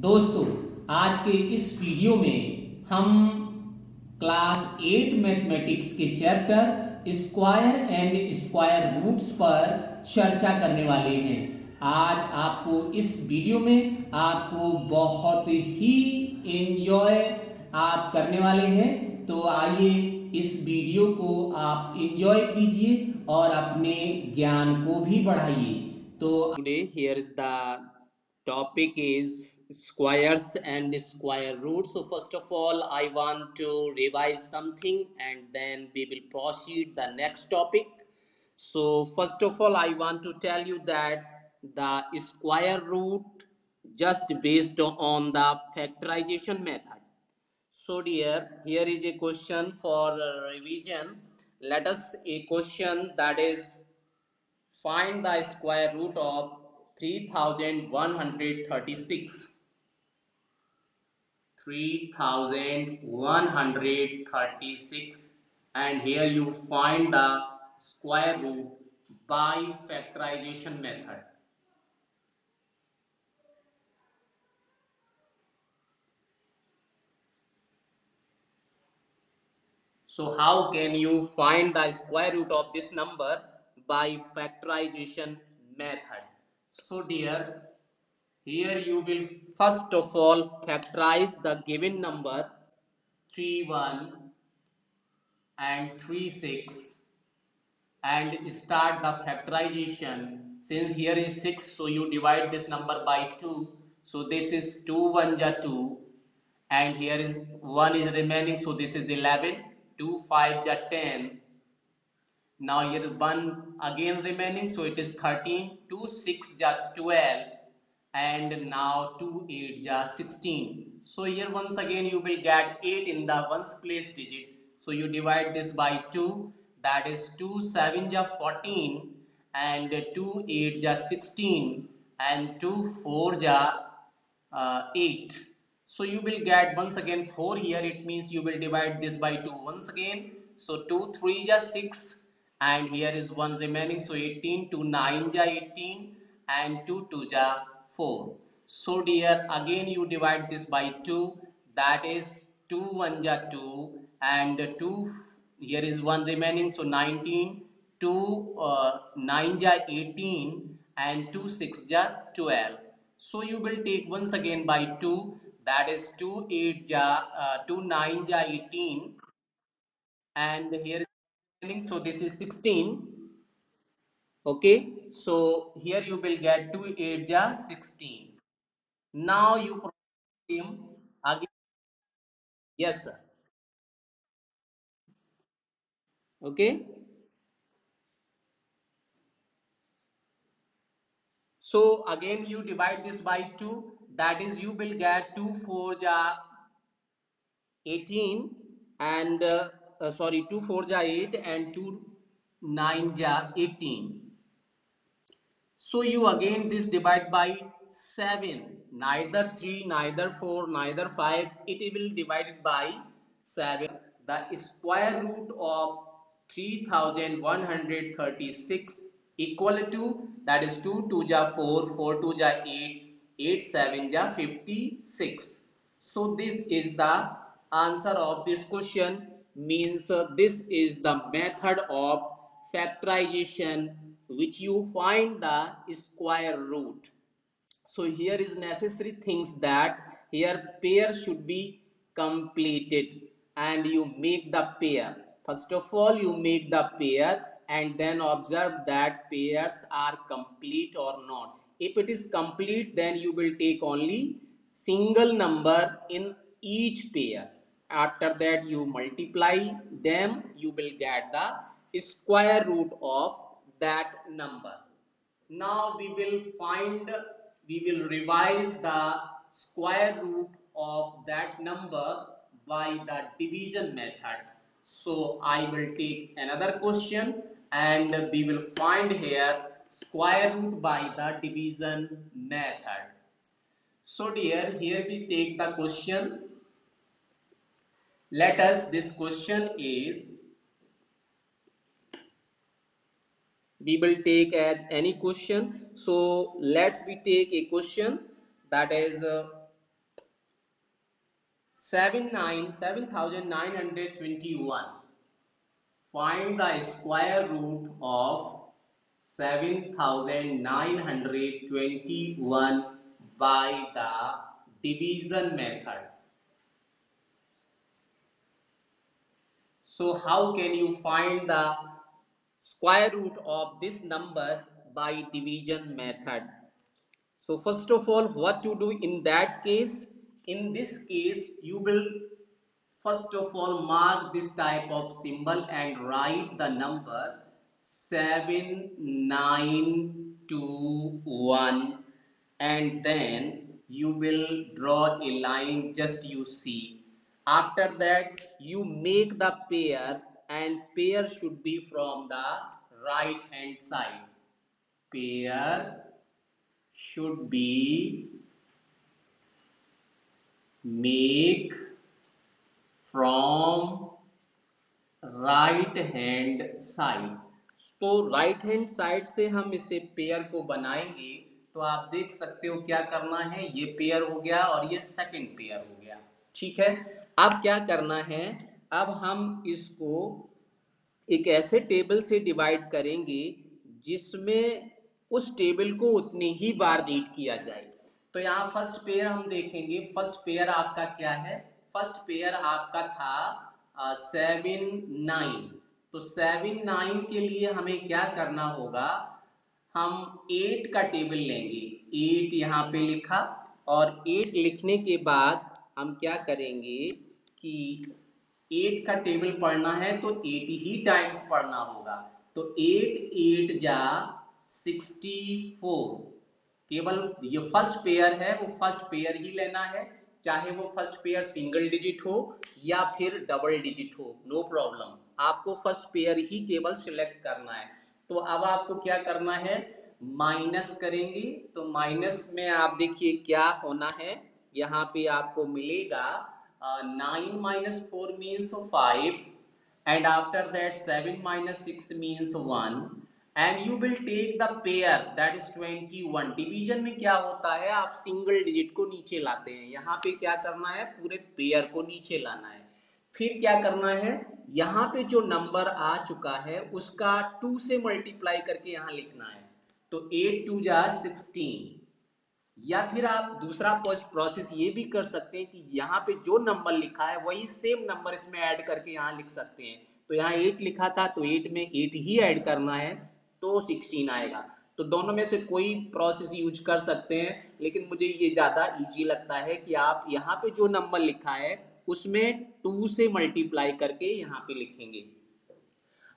दोस्तों, आज के इस वीडियो में हम क्लास 8 मैथमेटिक्स के chapter square and square roots पर चर्चा करने वाले हैं। आज आपको इस वीडियो में आपको बहुत ही एंजॉय आप करने वाले हैं। तो आइए इस वीडियो को आप एंजॉय कीजिए और अपने ज्ञान को भी बढ़ाइए। तो today here is the topic is squares and square roots. So first of all I want to revise something and then we will proceed the next topic. So first of all I want to tell you that the square root just based on the factorization method. So dear, here is a question for revision. Let us a question that is, find the square root of 3136. 3136, and here you find the square root by factorization method. So how can you find the square root of this number by factorization method? So dear, here you will first of all factorize the given number 31 and 36 and start the factorization. Since here is 6, so you divide this number by 2. So this is 2 1 ja 2, and here is 1 is remaining, so this is 11. 2 5 ja 10. Now here 1 again remaining, so it is 13. 2 6 ja 12, and now 2 8 ja 16. So here once again you will get 8 in the ones place digit. So you divide this by 2, that is 2 7 ja 14, and 2 8 ja 16, and 2 4 ja 8. So you will get once again 4 here, it means you will divide this by 2 once again. So 2 3 ja 6, and here is 1 remaining, so 18. 2 9 ja 18, and 2 2 ja 4. So dear, again you divide this by 2, that is 2 1 ja 2, and 2, here is 1 remaining, so 19. 2 9 ja 18, and 2 6 ja 12. So you will take once again by 2, that is 2 8 ja 2 9 ja 18, and here is remaining, so this is 16. Okay, so here you will get 2 8 ja 16. Now you proceed again. Yes sir. Okay, so again you divide this by 2, that is you will get 2 4 ja 18, and sorry, 2 4 ja 8, and 2 9 ja 18. So you again this divide by 7, neither 3 neither 4 neither 5, it will divide it by 7. The square root of 3136 equal to, that is 2 2 ja 4, 4 2 ja 8, 8 7 ja 56. So this is the answer of this question, means this is the method of factorization which you find the square root. So here is necessary things, that here pair should be completed, and you make the pair. First of all you make the pair, and then observe that pairs are complete or not. If it is complete, then you will take only single number in each pair. After that you multiply them, you will get the square root of that number. Now we will revise the square root of that number by the division method. So I will take another question, and we will find here square root by the division method. So dear, here we take the question. Let us, this question is, we will take as any question. So let's we take a question, that is 7,921. Find the square root of 7,921 by the division method. So how can you find the square root of this number by division method? So first of all, what to do in that case? In this case, you will first of all mark this type of symbol and write the number 7,921, and then you will draw a line, just you see. After that, you make the pair, and pair should be from the right hand side. Pair should be make from right hand side. तो right hand side से हम इसे pair को बनाएंगे। तो आप देख सकते हो क्या करना है, ये पेयर हो गया और ये सेकंड पेयर हो गया। ठीक है, अब क्या करना है, अब हम इसको एक ऐसे टेबल से डिवाइड करेंगे जिसमें उस टेबल को उतनी ही बार रीड किया जाए। तो यहाँ फर्स्ट पेयर हम देखेंगे। फर्स्ट पेयर आपका क्या है, फर्स्ट पेयर आपका था 7,9। तो 7,9 के लिए हमें क्या करना होगा, हम 8 का टेबल लेंगे। 8 यहाँ पे लिखा, और 8 लिखने के बाद हम क्या करेंगे कि 8 का टेबल पढ़ना है तो 8 ही टाइम्स पढ़ना होगा। तो 8 8 जा 64। केवल ये फर्स्ट पेयर है, वो फर्स्ट पेयर ही लेना है, चाहे वो फर्स्ट पेयर सिंगल डिजिट हो या फिर डबल डिजिट हो, नो प्रॉब्लम। आपको फर्स्ट पेयर ही केवल सिलेक्ट करना है। तो अब आपको क्या करना है, माइनस करेंगे। तो माइनस में आप देखिए क्या होना है, यहाँ पे आपको मिलेगा 9 minus 4 means 5, and after that 7 minus 6 means 1, and you will take the pair, that is 21। Division में क्या होता है, आप सिंगल डिजिट को नीचे लाते हैं, यहाँ पे क्या करना है, पूरे पेयर को नीचे लाना है। फिर क्या करना है, यहाँ पे जो नंबर आ चुका है उसका 2 से मल्टीप्लाई करके यहाँ लिखना है। तो 8 2 जा 16। या फिर आप दूसरा प्रोसेस ये भी कर सकते हैं कि यहाँ पे जो नंबर लिखा है वही सेम नंबर इसमें ऐड करके यहाँ लिख सकते हैं। तो यहाँ 8 लिखा था तो 8 में 8 ही ऐड करना है तो 16 आएगा। तो दोनों में से कोई प्रोसेस यूज कर सकते हैं, लेकिन मुझे ये ज़्यादा इजी लगता है कि आप यहाँ पे जो नंबर लिखा है उसमें 2 से मल्टीप्लाई करके यहाँ पे लिखेंगे।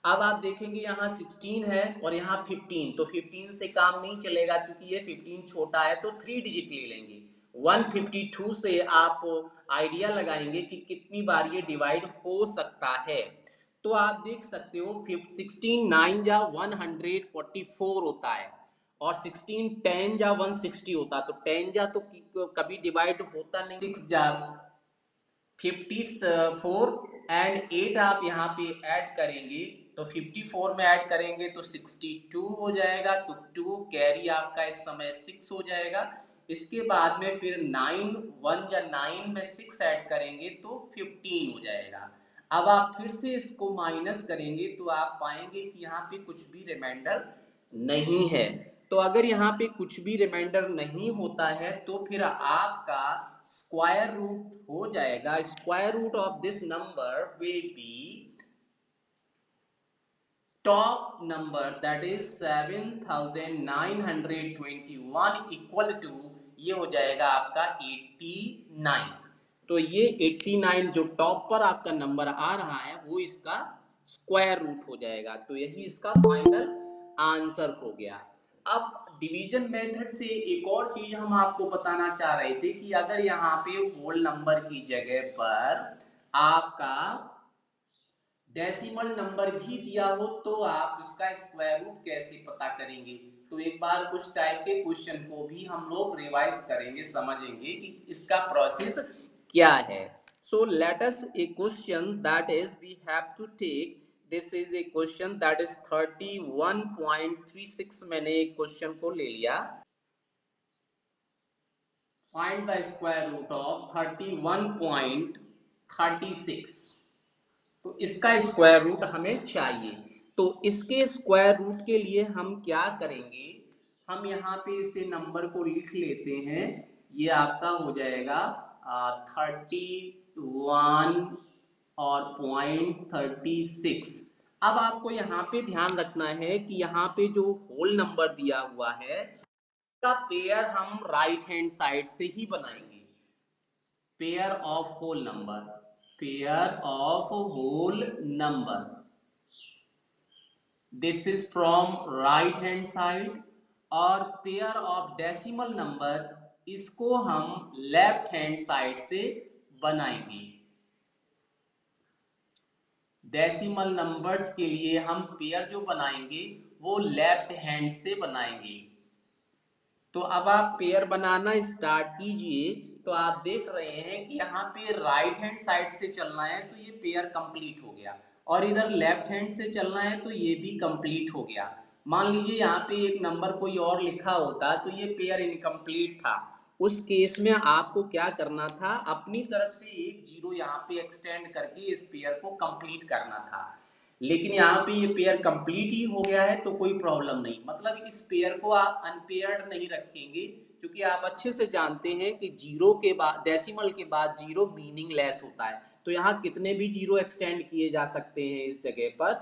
अब आप देखेंगे यहाँ 16 है और यहाँ 15, तो 15 से काम नहीं चलेगा क्योंकि ये 15 छोटा है, तो 3 डिजिट ले लेंगे। 152 से आप आइडिया लगाएंगे कि कितनी बार ये डिवाइड हो सकता है। तो आप देख सकते हो 16 9 जा 144 होता है, और 16 10 जा 160 होता है। तो 10 जा तो कभी डिवाइड होता नहीं, 6 जा 54, एंड 8 आप यहाँ पे ऐड करेंगे तो 54 में ऐड करेंगे तो 62 हो जाएगा। तो 2 कैरी आपका इस समय 6 हो जाएगा। इसके बाद में फिर 9 1 जा 9 में 6 ऐड करेंगे तो 15 हो जाएगा। अब आप फिर से इसको माइनस करेंगे तो आप पाएंगे कि यहाँ पे कुछ भी रिमाइंडर नहीं है। तो अगर यहाँ पे कुछ भी रिमाइंडर नहीं होता है तो फिर आपका स्क्वायर रूट हो जाएगा, square root of this number will be top number, that is 7,921 equal to, ये हो जाएगा आपका 89। तो ये 89 जो टॉप पर आपका नंबर आ रहा है वो इसका स्क्वायर रूट हो जाएगा। तो यही इसका फाइनल आंसर हो गया। अब डिवीजन मेथड से एक और चीज हम आपको बताना चाह रहे थे कि अगर यहाँ पे होल नंबर की जगह पर आपका डेसिमल नंबर भी दिया हो तो आप इसका स्क्वायर रूट कैसे पता करेंगे। तो एक बार कुछ टाइप के क्वेश्चन को भी हम लोग रिवाइज करेंगे, समझेंगे कि इसका प्रोसेस क्या है। So let us a question that is we have to take, this is a question that is 31.36। मैंने एक क्वेश्चन को ले लिया। Find the square root of 31.36। तो इसका स्क्वायर रूट हमें चाहिए। तो इसके स्क्वायर रूट के लिए हम क्या करेंगे, हम यहाँ पे इसे नंबर को लिख लेते हैं। ये आपका हो जाएगा 31 और 0.36। अब आपको यहाँ पे ध्यान रखना है कि यहाँ पे जो होल नंबर दिया हुआ है का पेयर हम राइट हैंड साइड से ही बनाएंगे। Pair of whole number, pair of whole number, this is from right hand side. और पेयर ऑफ डेसिमल नंबर, इसको हम लेफ्ट हैंड साइड से बनाएंगे। डेसिमल नंबर्स के लिए हम पेयर जो बनाएंगे वो लेफ्ट हैंड से बनाएंगे। तो अब आप पेयर बनाना स्टार्ट कीजिए। तो आप देख रहे हैं कि यहाँ पे राइट हैंड साइड से चलना है तो ये पेयर कंप्लीट हो गया, और इधर लेफ्ट हैंड से चलना है तो ये भी कंप्लीट हो गया। मान लीजिए यहाँ पे एक नंबर कोई और लिखा होता तो ये पेयर इनकम्प्लीट था। उस केस में आपको क्या करना था, अपनी तरफ से एक जीरो यहाँ पे एक्सटेंड करके इस पेयर को कंप्लीट करना था। लेकिन यहाँ पे ये पेयर कंप्लीट ही हो गया है तो कोई प्रॉब्लम नहीं, मतलब इस पेयर को आप अनपेयर्ड नहीं रखेंगे, क्योंकि आप अच्छे से जानते हैं कि जीरो के बाद, डेसिमल के बाद जीरो मीनिंगलेस होता है। तो यहाँ कितने भी जीरो एक्सटेंड किए जा सकते हैं इस जगह पर।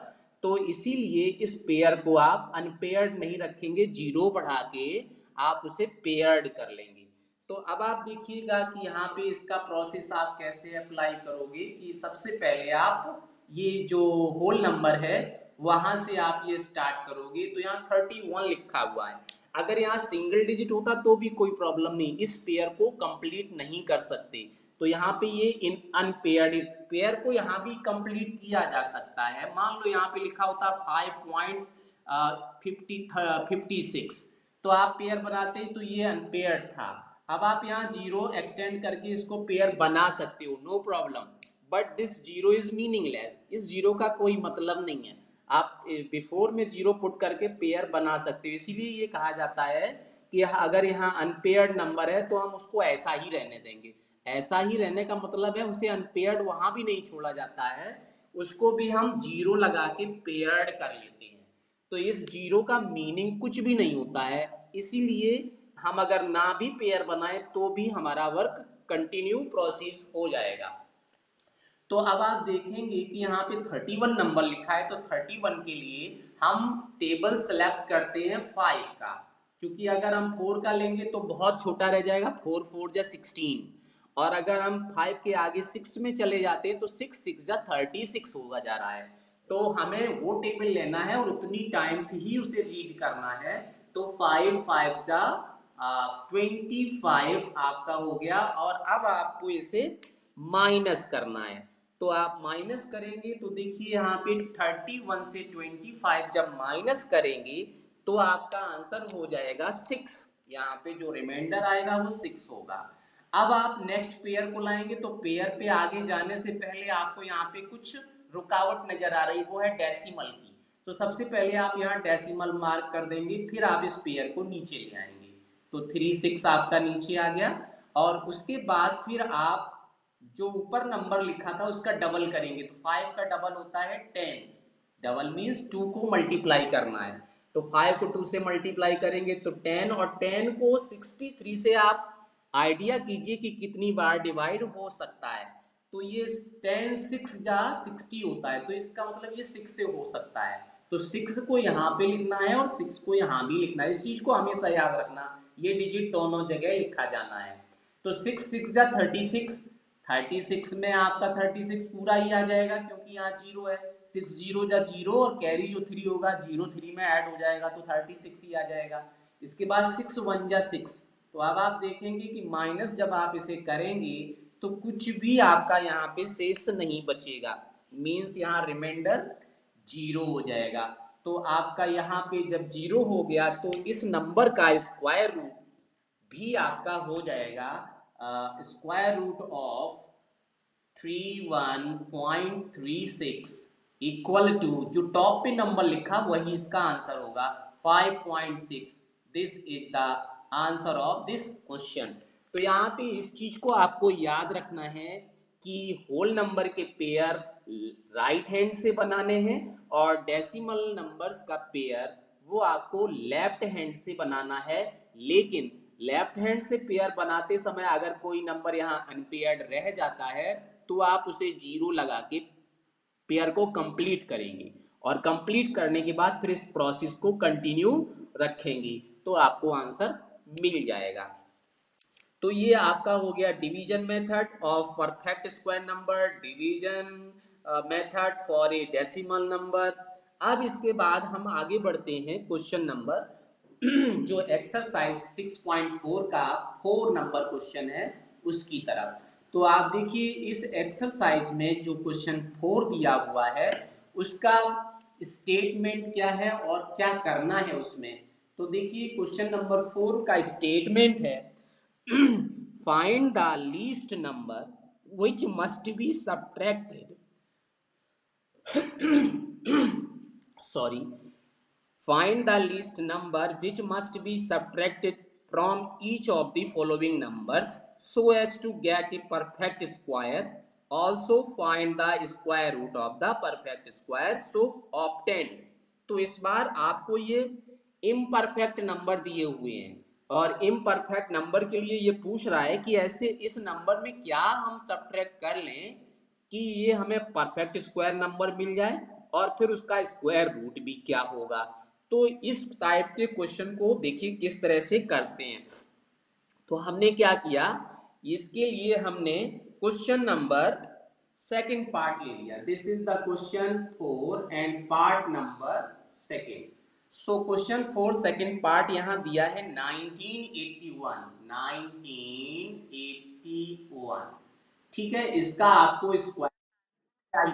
तो इसीलिए इस पेयर को आप अनपेयर्ड नहीं रखेंगे, जीरो बढ़ा के आप उसे पेयर्ड कर लेंगे। तो अब आप देखिएगा कि यहाँ पे इसका प्रोसेस आप कैसे अप्लाई करोगे, कि सबसे पहले आप ये जो होल नंबर है वहां से आप ये स्टार्ट करोगे। तो यहाँ 31 लिखा हुआ है, अगर यहाँ सिंगल डिजिट होता तो भी कोई प्रॉब्लम नहीं, इस पेयर को कंप्लीट नहीं कर सकते। तो यहाँ पे ये इन अनपेयर्ड पेयर को यहाँ भी कंप्लीट किया जा सकता है। मान लो यहाँ पे लिखा होता 5.56, तो आप पेयर बनाते तो ये अनपेयर्ड था। अब आप यहाँ जीरो एक्सटेंड करके इसको पेयर बना सकते हो, no problem, but this zero is meaningless, इस जीरो का कोई मतलब नहीं है। आप बिफोर में जीरो पुट करके पेयर बना सकते हो। इसीलिए ये कहा जाता है कि अगर यहाँ अनपेयर्ड नंबर है तो हम उसको ऐसा ही रहने देंगे। ऐसा ही रहने का मतलब है उसे अनपेयर्ड वहां भी नहीं छोड़ा जाता है, उसको भी हम जीरो लगा के पेयर्ड कर लेते हैं। तो इस जीरो का मीनिंग कुछ भी नहीं होता है, इसीलिए हम अगर ना भी पेयर बनाए तो भी हमारा वर्क कंटिन्यू प्रोसेस हो जाएगा। तो अब आप देखेंगे कि यहाँ पे 31 नंबर लिखा है, तो 31 के लिए हम टेबल सेलेक्ट करते हैं 5 का, क्योंकि अगर हम 4 का लेंगे तो बहुत छोटा रह जाएगा, 4 4 जा 16, और अगर हम 5 के आगे 6 में चले जाते हैं तो 6 6 जा 36 होगा जा रहा है। तो हमें वो टेबल लेना है और उतनी टाइम्स ही उसे रीड करना है। तो 5 5 जा 25 आपका हो गया, और अब आपको इसे माइनस करना है। तो आप माइनस करेंगे तो देखिए यहाँ पे 31 से 25 जब माइनस करेंगे तो आपका आंसर हो जाएगा 6। यहाँ पे जो रिमाइंडर आएगा वो 6 होगा। अब आप नेक्स्ट पेयर को लाएंगे, तो पेयर पे आगे जाने से पहले आपको यहाँ पे कुछ रुकावट नजर आ रही, वो है डेसिमल की। तो सबसे पहले आप यहाँ डेसिमल मार्क कर देंगे, फिर आप इस पेयर को नीचे ले आएंगे। तो 3 6 आपका नीचे आ गया, और उसके बाद फिर आप जो ऊपर नंबर लिखा था उसका डबल करेंगे। तो 5 का डबल होता है 10, डबल मीन्स 2 को मल्टीप्लाई करना है। तो 5 को 2 से मल्टीप्लाई करेंगे तो 10, और 10 को 63 से आप आइडिया कीजिए कि कितनी बार डिवाइड हो सकता है। तो ये 10 6 जा 60 होता है, तो इसका मतलब ये 6 से हो सकता है। तो 6 को यहाँ पे लिखना है और 6 को यहाँ भी लिखना है, इस चीज को हमेशा याद रखना, ये डिजिट दोनों जगह लिखा जाना है। तो 6 6 जा 36, 36 में आपका 36 पूरा ही आ जाएगा, क्योंकि यहाँ जीरो है। 6 जीरो जा जीरो, और कैरी जो 3 होगा, जीरो 3 में ऐड हो जाएगा तो 36 ही आ जाएगा। इसके बाद 6 1 जा 6। तो अब आप देखेंगे कि माइनस जब आप इसे करेंगे तो कुछ भी आपका यहाँ पे शेष नहीं बचेगा, मीन्स यहाँ रिमाइंडर जीरो हो जाएगा। तो आपका यहाँ पे जब जीरो हो गया तो इस नंबर का स्क्वायर रूट भी आपका हो जाएगा square root of 31.36 equal to, जो टॉप पे नंबर लिखा वही इसका आंसर होगा 5.6। This is the answer of this question. तो यहाँ पे इस चीज को आपको याद रखना है कि होल नंबर के पेयर राइट हैंड से बनाने हैं और डेसिमल नंबर्स का पेयर वो आपको लेफ्ट हैंड से बनाना है। लेकिन लेफ्ट हैंड से पेयर बनाते समय अगर कोई नंबर यहाँ अनपेयर्ड रह जाता है तो आप उसे जीरो लगा के पेयर को कंप्लीट करेंगे और कंप्लीट करने के बाद फिर इस प्रोसेस को कंटिन्यू रखेंगे तो आपको आंसर मिल जाएगा। तो ये आपका हो गया division method of perfect square number, division method for a decimal number. अब इसके बाद हम आगे बढ़ते हैं क्वेश्चन नंबर जो एक्सरसाइज 6.4 का 4 नंबर क्वेश्चन है उसकी तरफ। तो आप देखिए इस एक्सरसाइज में जो क्वेश्चन 4 दिया हुआ है उसका स्टेटमेंट क्या है और क्या करना है उसमें। तो देखिए क्वेश्चन नंबर 4 का स्टेटमेंट है find the least number which must be subtracted sorry find the least number which must be subtracted from each of the following numbers so as to get a perfect square. Also find the square root of the perfect square so obtained। तो इस बार आपको ये imperfect number दिए हुए हैं और imperfect number के लिए ये पूछ रहा है कि ऐसे इस नंबर में क्या हम सब्ट्रैक्ट कर लें कि ये हमें परफेक्ट स्क्वायर नंबर मिल जाए और फिर उसका स्क्वायर रूट भी क्या होगा। तो इस टाइप के क्वेश्चन को देखिए किस तरह से करते हैं। तो हमने क्या किया, इसके लिए हमने क्वेश्चन नंबर सेकंड पार्ट ले लिया। This is the question 4 and part number second. So question 4 second part यहां दिया है 1981। 1981 ठीक है, इसका आपको स्क्वायर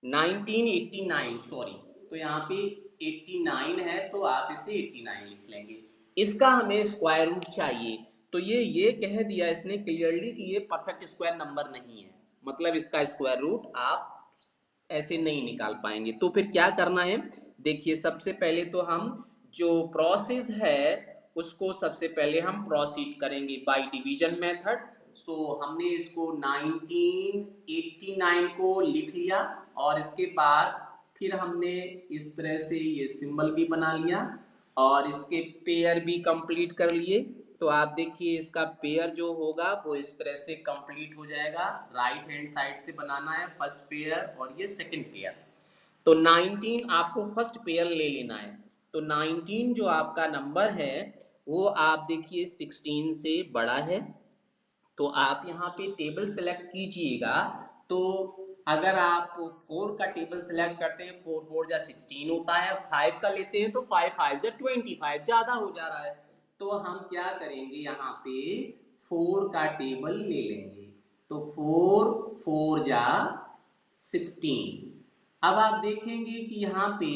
1989 सॉरी, तो यहाँ पे 89 है तो आप इसे 89 लिख लेंगे। इसका हमें स्क्वायर रूट चाहिए। तो ये कह दिया इसने क्लियरली कि ये परफेक्ट स्क्वायर नंबर नहीं है, मतलब इसका स्क्वायर रूट आप ऐसे नहीं निकाल पाएंगे। तो फिर क्या करना है, देखिए सबसे पहले तो हम जो प्रोसेस है उसको सबसे पहले हम प्रोसीड करेंगे बाय डिवीजन मेथड। सो हमने इसको 1989 को लिख लिया और इसके बाद फिर हमने इस तरह से ये सिंबल भी बना लिया और इसके पेयर भी कंप्लीट कर लिए। तो आप देखिए इसका पेयर जो होगा वो इस तरह से कंप्लीट हो जाएगा। राइट हैंड साइड से बनाना है फर्स्ट पेयर और ये सेकंड पेयर। तो 19 आपको फर्स्ट पेयर ले लेना है। तो 19 जो आपका नंबर है वो आप देखिए 16 से बड़ा है। तो आप यहाँ पे टेबल सेलेक्ट कीजिएगा। तो अगर आप 4 का टेबल सेलेक्ट करते हैं 4 4 जा 16 होता है, 5 का लेते हैं तो 5 5 जा 25 ज्यादा हो जा रहा है। तो हम क्या करेंगे, यहाँ पे 4 का टेबल ले लेंगे। तो 4 4 जा 16। अब आप देखेंगे कि यहाँ पे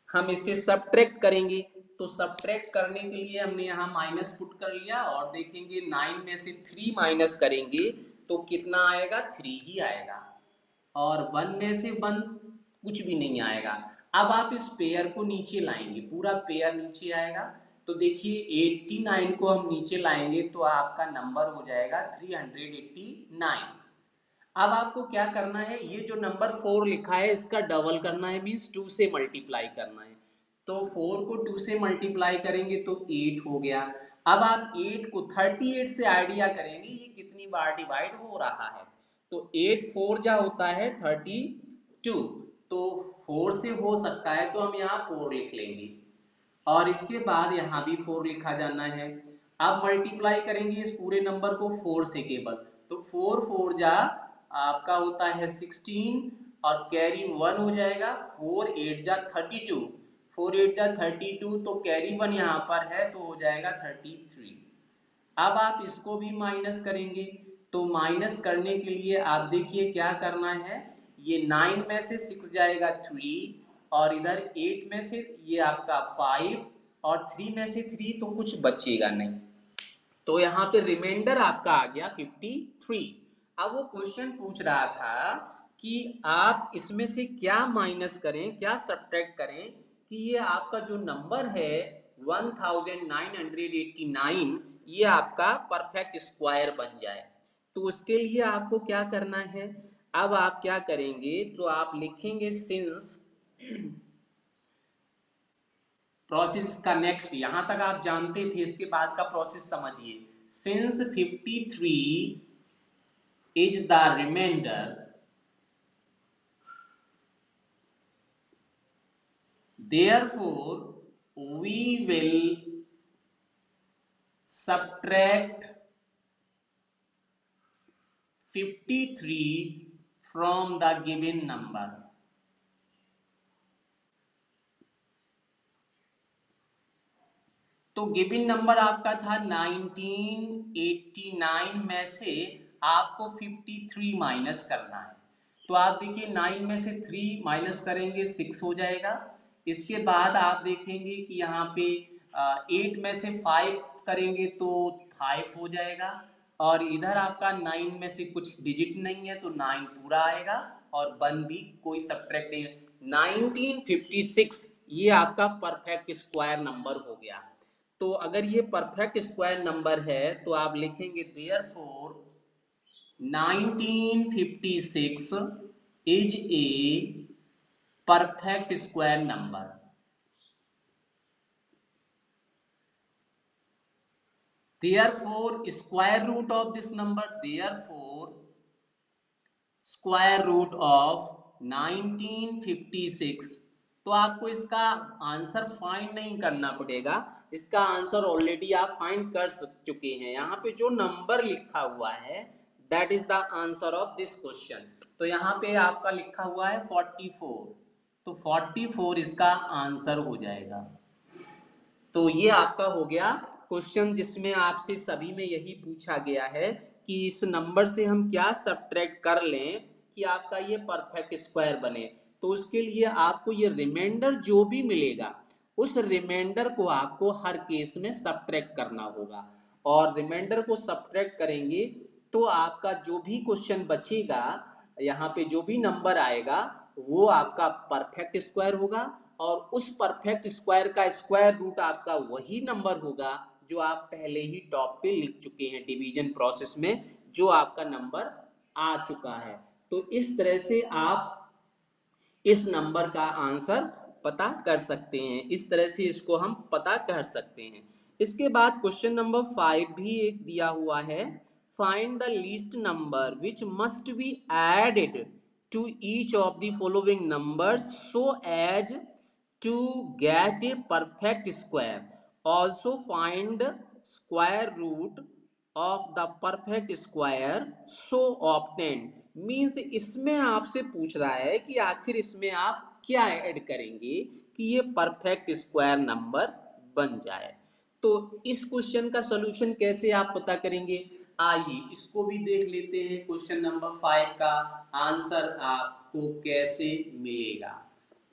हम इसे सब्ट्रैक्ट करेंगे। तो सब्ट्रैक्ट करने के लिए हमने यहाँ माइनस पुट कर लिया और देखेंगे 9 में से 3 माइनस करेंगे तो कितना आएगा, 3 ही आएगा और 1 में से 1 कुछ भी नहीं आएगा। अब आप इस पेयर को नीचे लाएंगे, पूरा पेयर नीचे आएगा। तो देखिए 89 को हम नीचे लाएंगे तो आपका नंबर हो जाएगा 389। अब आपको क्या करना है, ये जो नंबर 4 लिखा है इसका डबल करना है, मीन्स 2 से मल्टीप्लाई करना है। तो 4 को 2 से मल्टीप्लाई करेंगे तो 8 हो गया। अब आप 8 को 38 से आइडिया करेंगे ये कितनी बार डिवाइड हो रहा है। तो 8 4 जा होता है 32, तो 4 से हो सकता है तो हम यहाँ 4 लिख लेंगे और इसके बाद यहाँ भी 4 लिखा जाना है। अब मल्टीप्लाई करेंगे इस पूरे नंबर को 4 से केवल, तो 4 4 जा आपका होता है 16 और कैरी 1 हो जाएगा। 4 8 जा 32, 4 8 जा 32 तो कैरी 1 यहाँ पर है तो हो जाएगा 33। अब आप इसको भी माइनस करेंगे। तो माइनस करने के लिए आप देखिए क्या करना है, ये 9 में से 6 जाएगा 3 और इधर 8 में से ये आपका 5 और 3 में से 3 तो कुछ बचेगा नहीं। तो यहाँ पे रिमाइंडर आपका आ गया 53। अब वो क्वेश्चन पूछ रहा था कि आप इसमें से क्या माइनस करें, क्या सब्ट्रैक्ट करें कि ये आपका जो नंबर है 1989 ये आपका परफेक्ट स्क्वायर बन जाए। तो उसके लिए आपको क्या करना है, अब आप क्या करेंगे, तो आप लिखेंगे सिंस, प्रोसेस का नेक्स्ट, यहां तक आप जानते थे, इसके बाद का प्रोसेस समझिए। Since 53 is the reminder, therefore we will subtract 53 from the given number। तो गिवन नंबर आपका था 1989 में से आपको 53 माइनस करना है। तो आप देखिए 9 में से 3 माइनस करेंगे 6 हो जाएगा। इसके बाद आप देखेंगे कि यहाँ पे 8 में से 5 करेंगे तो 5 हो जाएगा, और इधर आपका 9 में से कुछ डिजिट नहीं है तो 9 पूरा आएगा, और 1 भी कोई सब्ट्रैक्ट नहीं है। 1956 ये आपका परफेक्ट स्क्वायर नंबर हो गया। तो अगर ये परफेक्ट स्क्वायर नंबर है तो आप लिखेंगे therefore 1956 is a perfect square number. Therefore square root of this number, therefore square root of 1956, तो आपको इसका आंसर फाइंड नहीं करना पड़ेगा, इसका आंसर ऑलरेडी आप फाइंड कर चुके हैं। यहाँ पे जो नंबर लिखा हुआ है that is the answer of this question. तो यहाँ पे आपका लिखा हुआ है 44, तो 44 इसका आंसर हो जाएगा। तो ये आपका हो गया क्वेश्चन जिसमें आपसे सभी में यही पूछा गया है कि इस नंबर से हम क्या सब्ट्रैक्ट कर लें कि आपका ये परफेक्ट स्क्वायर बने। तो उसके लिए आपको ये रिमाइंडर जो भी मिलेगा उस रिमाइंडर को आपको हर केस में सब्ट्रैक्ट करना होगा, और रिमाइंडर को सब्ट्रैक्ट करेंगे तो आपका जो भी क्वेश्चन बचेगा, यहाँ पे जो भी नंबर आएगा वो आपका परफेक्ट स्क्वायर होगा, और उस परफेक्ट स्क्वायर का स्क्वायर रूट आपका वही नंबर होगा जो आप पहले ही टॉप पे लिख चुके हैं डिवीजन प्रोसेस में, जो आपका नंबर आ चुका है। तो इस तरह से आप इस नंबर का आंसर पता कर सकते हैं, इस तरह से इसको हम पता कर सकते हैं। इसके बाद क्वेश्चन नंबर 5 भी एक दिया हुआ है, find the least number which must be added to each of the following numbers so as to get a perfect square, also find square root of the perfect square so obtained। Means इसमें आपसे पूछ रहा है कि आखिर इसमें आप क्या ऐड करेंगे कि ये परफेक्ट स्क्वायर नंबर बन जाए। तो इस क्वेश्चन का सॉल्यूशन कैसे आप पता करेंगे, आइए इसको भी देख लेते हैं। क्वेश्चन नंबर 5 का आंसर आपको कैसे मिलेगा।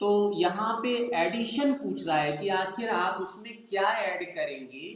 तो यहाँ पे एडिशन पूछ रहा है कि आखिर आप उसमें क्या ऐड करेंगे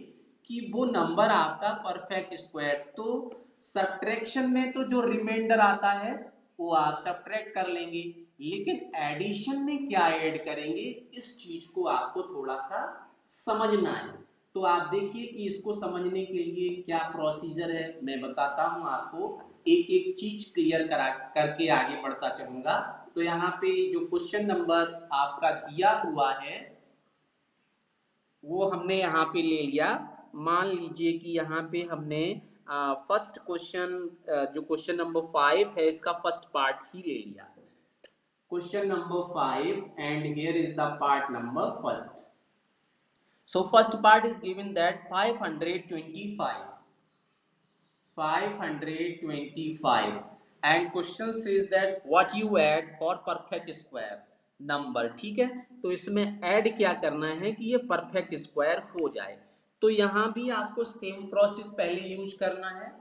कि वो नंबर आपका परफेक्ट स्क्वायर। तो सब्ट्रैक्शन में तो जो रिमाइंडर आता है वो आप सब्ट्रैक्ट कर लेंगे, लेकिन एडिशन में क्या ऐड करेंगे इस चीज को आपको थोड़ा सा समझना है। तो आप देखिए कि इसको समझने के लिए क्या प्रोसीजर है, मैं बताता हूं आपको, एक एक चीज क्लियर करा करके आगे बढ़ता चलूंगा। तो यहाँ पे जो क्वेश्चन नंबर आपका दिया हुआ है वो हमने यहाँ पे ले लिया। मान लीजिए कि यहाँ पे हमने फर्स्ट क्वेश्चन, जो क्वेश्चन नंबर 5 है इसका फर्स्ट पार्ट ही ले लिया, question number 5, and here is the part number first. So first part is given that 525 and question says that what you add for perfect square number। ठीक है, तो इसमें add क्या करना है कि ये परफेक्ट स्क्वायर हो जाए। तो यहाँ भी आपको सेम प्रोसेस पहले यूज करना है।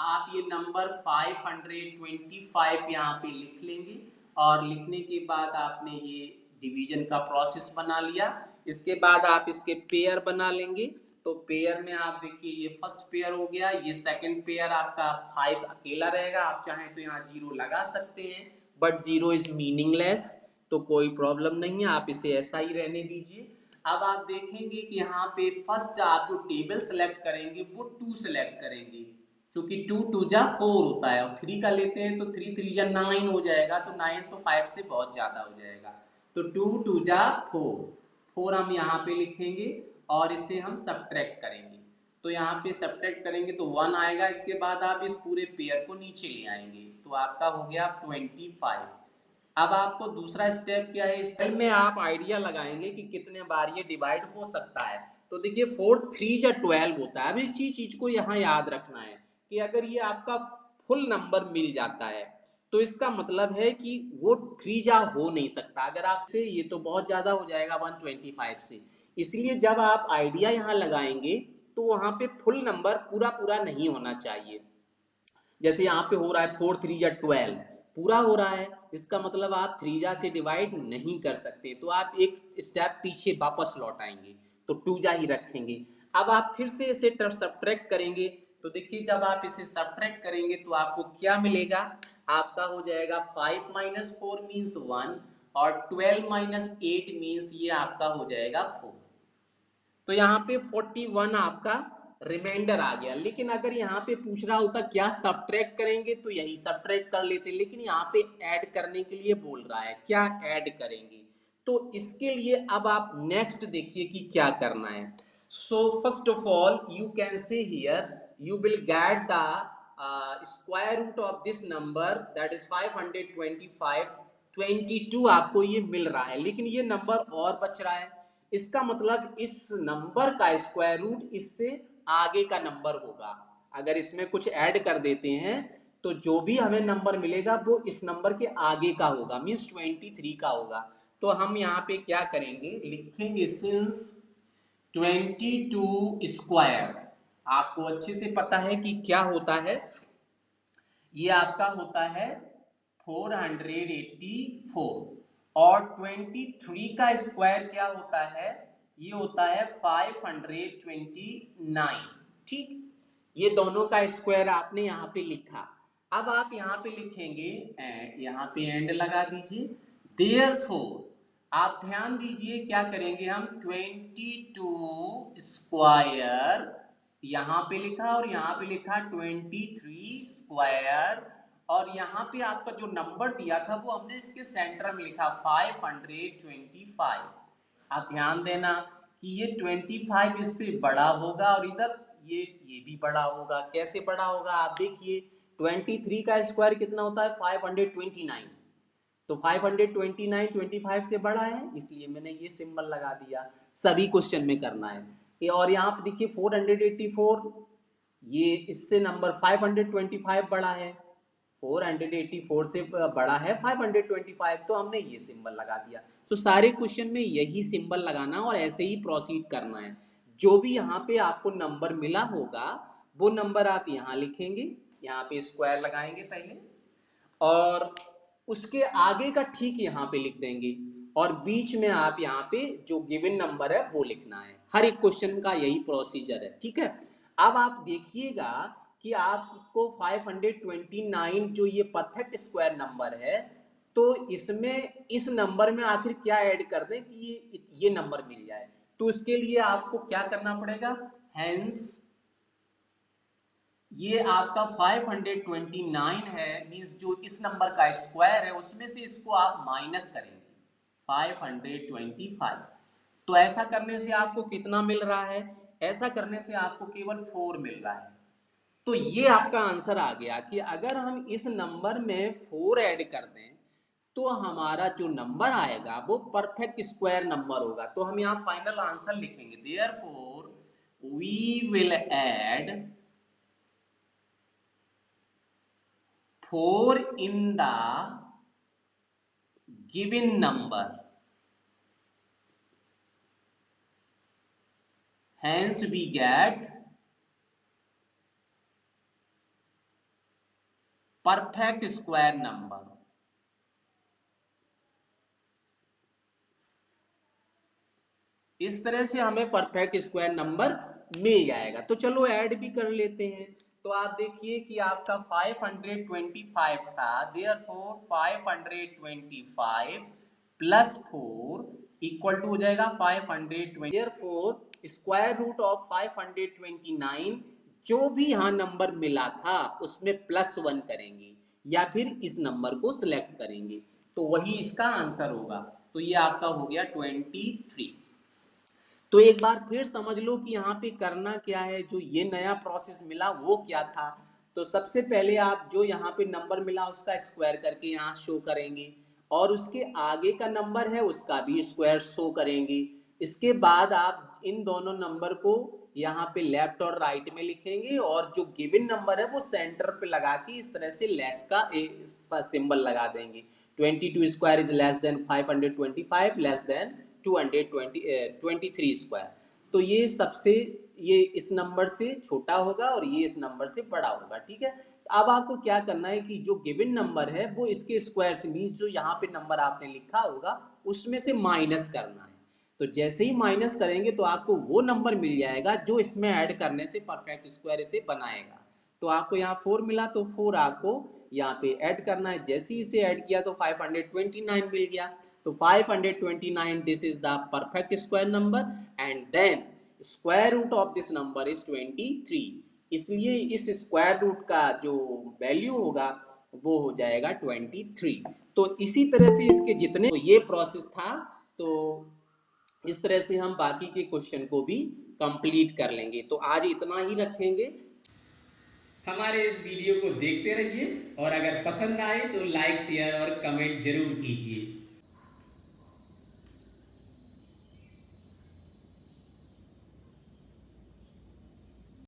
आप ये नंबर 525 यहाँ पे लिख लेंगे, और लिखने के बाद आपने ये डिवीजन का प्रोसेस बना लिया। इसके बाद आप इसके पेयर बना लेंगे। तो पेयर में आप देखिए ये फर्स्ट पेयर हो गया, ये सेकंड पेयर आपका 5 अकेला रहेगा। आप चाहें तो यहाँ 0 लगा सकते हैं, बट 0 इज मीनिंगलेस, तो कोई प्रॉब्लम नहीं है, आप इसे ऐसा ही रहने दीजिए। अब आप देखेंगे कि यहाँ पे फर्स्ट आप जो टेबल सेलेक्ट करेंगे वो 2 सेलेक्ट करेंगे, क्योंकि 2 2 जा 4 होता है और 3 का लेते हैं तो 3 3 जा 9 हो जाएगा, तो 9 तो 5 से बहुत ज्यादा हो जाएगा, तो 2 2 जा 4, 4 हम यहाँ पे लिखेंगे और इसे हम सब्ट्रैक्ट करेंगे। तो यहाँ पे सब्ट्रैक्ट करेंगे तो 1 आएगा, इसके बाद आप इस पूरे पेयर को नीचे ले आएंगे तो आपका हो गया 25। अब आपको दूसरा स्टेप क्या है, स्टेप में आप आइडिया लगाएंगे कि कितने बार ये डिवाइड हो सकता है। तो देखिए 4 3 या 12 होता है। अब इसी चीज को यहाँ याद रखना है कि अगर ये आपका फुल नंबर मिल जाता है तो इसका मतलब है कि वो 3 जा हो नहीं सकता, अगर आपसे ये तो बहुत ज्यादा हो जाएगा 125 से। इसलिए जब आप आइडिया यहाँ लगाएंगे तो वहां पे फुल नंबर पूरा पूरा नहीं होना चाहिए। जैसे यहाँ पे हो रहा है 4 3 या 12 पूरा हो रहा है, इसका मतलब आप 3 जा से डिवाइड नहीं कर सकते, तो आप एक स्टेप पीछे वापस लौट आएंगे तो 2 जा ही रखेंगे। अब आप फिर से इसे सब्ट्रैक्ट करेंगे तो देखिए जब आप इसे सब्ट्रैक्ट करेंगे तो आपको क्या मिलेगा, आपका हो जाएगा 5 माइनस 4 मीन्स 1 और 12 माइनस 8 मीन्स ये आपका हो जाएगा 4। तो यहाँ पे 41 आपका रिमाइंडर आ गया। लेकिन अगर यहाँ पे पूछ रहा होता क्या सब्ट्रैक्ट करेंगे तो यही सब्ट्रैक्ट कर लेते, लेकिन यहाँ पे ऐड करने के लिए बोल रहा है, क्या ऐड करेंगे। तो इसके लिए अब आप नेक्स्ट देखिए कि क्या करना है। So first of all you can say here you will get the square root of this number that is 525। 22 आपको ये मिल रहा है, लेकिन ये नंबर और बच रहा है, इसका मतलब इस नंबर का स्क्वायर रूट इससे आगे का नंबर होगा। अगर इसमें कुछ ऐड कर देते हैं तो जो भी हमें नंबर मिलेगा वो इस नंबर के आगे का होगा, मीन्स 23 का होगा। तो हम यहाँ पे क्या करेंगे, लिखेंगे सिंस 22 स्क्वायर। आपको अच्छे से पता है कि क्या होता है, ये आपका होता है 484 और 23 का स्क्वायर क्या होता है, ये होता है 529। ठीक, ये दोनों का स्क्वायर आपने यहाँ पे लिखा। अब आप यहाँ पे लिखेंगे एंड, यहाँ पे एंड लगा दीजिए। देयरफॉर आप ध्यान दीजिए क्या करेंगे हम, 22 स्क्वायर यहाँ पे लिखा और यहाँ पे लिखा 23 स्क्वायर, और यहाँ पे आपका जो नंबर दिया था वो हमने इसके सेंटर में लिखा 525। आप ध्यान देना कि ये 25 इससे बड़ा होगा और इधर ये भी बड़ा होगा। कैसे बड़ा होगा आप देखिए, 23 का स्क्वायर कितना होता है 529, तो 529 25 से बड़ा है, इसलिए मैंने ये सिंबल लगा दिया। सभी क्वेश्चन में करना है ये। और यहाँ पे देखिए 484, ये इससे नंबर 525 बड़ा है, 484 से बड़ा है 525, तो हमने ये सिंबल लगा दिया। तो सारे क्वेश्चन में यही सिंबल लगाना और ऐसे ही प्रोसीड करना है। जो भी यहाँ पे आपको नंबर मिला होगा वो नंबर आप यहाँ लिखेंगे, यहाँ पे स्क्वायर लगाएंगे पहले और उसके आगे का ठीक यहाँ पे लिख देंगे और बीच में आप यहाँ पे जो गिवन नंबर है वो लिखना है। हर एक क्वेश्चन का यही प्रोसीजर है, ठीक है। अब आप देखिएगा कि आपको 529 जो ये परफेक्ट स्क्वायर नंबर है, तो इसमें इस नंबर में आखिर क्या ऐड कर दें कि ये नंबर मिल जाए। तो उसके लिए आपको क्या करना पड़ेगा, हेंस ये आपका 529 है, मींस जो इस नंबर का स्क्वायर है उसमें से इसको आप माइनस करेंगे 525। तो ऐसा करने से आपको कितना मिल रहा है, ऐसा करने से आपको केवल 4 मिल रहा है। तो ये आपका आंसर आ गया कि अगर हम इस नंबर में 4 ऐड कर दें तो हमारा जो नंबर आएगा वो परफेक्ट स्क्वायर नंबर होगा। तो हम यहाँ फाइनल आंसर लिखेंगे, therefore we will add 4 in the given number, hence we get perfect square number। इस तरह से हमें परफेक्ट स्क्वायर नंबर मिल जाएगा। तो चलो ऐड भी कर लेते हैं। तो आप देखिए कि आपका 525 था, देयरफॉर 525 प्लस 4 इक्वल टू हो जाएगा 520। देयरफॉर स्क्वायर रूट ऑफ 529, जो भी यहाँ नंबर मिला था उसमें +1 करेंगे या फिर इस नंबर को सिलेक्ट करेंगे, तो वही इसका आंसर होगा। तो ये आपका हो गया 23। तो एक बार फिर समझ लो कि यहाँ पे करना क्या है, जो ये नया प्रोसेस मिला वो क्या था। तो सबसे पहले आप जो यहाँ पे नंबर मिला उसका स्क्वायर करके यहाँ शो करेंगे, और उसके आगे का नंबर है उसका भी स्क्वायर शो करेंगे। इसके बाद आप इन दोनों नंबर को यहाँ पे लेफ्ट और राइट में लिखेंगे, और जो गिवन नंबर है वो सेंटर पे लगा के इस तरह से लेस का सिंबल लगा देंगे। 22 square is less than 525 less than 223 square. तो ये सबसे, ये इस नंबर से छोटा होगा और ये इस नंबर से बड़ा होगा, ठीक है। अब आपको क्या करना है कि जो गिवन नंबर है वो इसके स्क्वायर से, मीन जो यहाँ पे नंबर आपने लिखा होगा उसमें से माइनस करना है। तो जैसे ही माइनस करेंगे तो आपको वो नंबर मिल जाएगा जो इसमें ऐड करने से परफेक्ट स्क्वायर इसे बनाएगा। तो आपको यहाँ 4 मिला तो 4 आपको यहाँ पे ऐड करना है। जैसे ही इसे ऐड किया तो 529 मिल गया। तो 529, this is the perfect square number, and then square root of this number is 23। इसलिए इस स्क्वायर रूट का जो वैल्यू होगा वो हो जाएगा 23। तो इसी तरह से इसके जितने, तो ये प्रोसेस था। तो इस तरह से हम बाकी के क्वेश्चन को भी कंप्लीट कर लेंगे। तो आज इतना ही रखेंगे। हमारे इस वीडियो को देखते रहिए और अगर पसंद आए तो लाइक शेयर और कमेंट जरूर कीजिए।